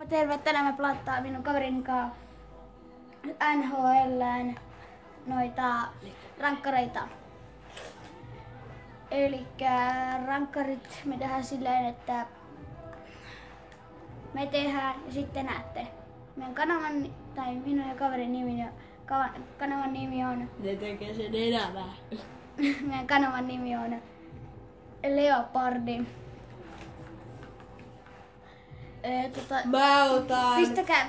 Terve, tänään me pelataan minun kaverin kanssa NHL:ään noita rankkareita. Elikkä rankkarit me tehdään silleen, että me tehdään ja sitten näette. Meidän kanavan, tai minun ja kaverin kanavan nimi on... Ne tekee sen elämää. Meidän kanavan nimi on Leopardi. Mä otan...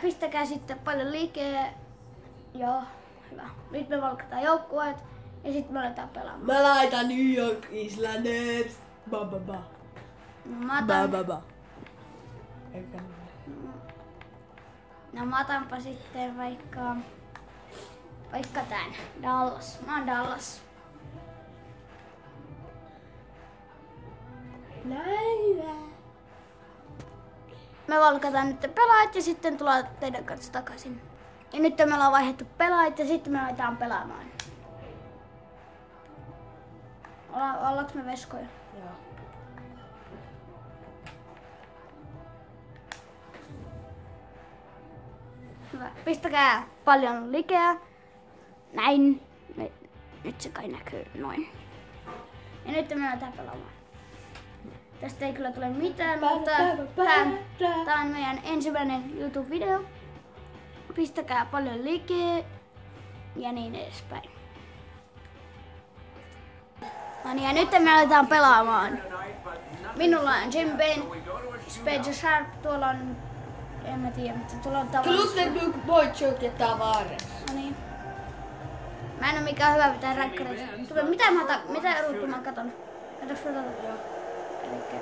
Pistäkää sitten paljon liikkeelle. Joo, hyvä. Nyt me valkataan joukkueet ja sitten me aletaan pelaamaan. Mä laitan New York Islanders. Ba ba ba. No, mä otan... Ba ba ba. No mä otanpa sitten vaikka tän. Dallas. Mä oon Dallas. Näin. Me valkataan nyt pelaajat ja sitten tullaan teidän kanssa takaisin. Ja nyt me ollaan vaihdettu pelaajat ja sitten me aletaan pelaamaan. Ollaanko me veskoja? Joo. Hyvä. Pistäkää paljon likeä. Näin. Nyt se kai näkyy noin. Ja nyt me aletaan pelaamaan. Tästä ei kyllä tule mitään, mutta tää on meidän ensimmäinen YouTube-video. Pistäkää paljon likeä ja niin edespäin. No niin, ja nyt me aletaan pelaamaan. Minulla on Jim Bain, Spencer Sharp, tuolla on... En mä tiedä, mutta tuolla on Tavares. Clutterbuck, Boychuk ja Tavares. No niin. Mä en oo mikään hyvä pitää räkkäreitä. Mitä ruutua mä katon? Katsoks mä tota? Elikkä...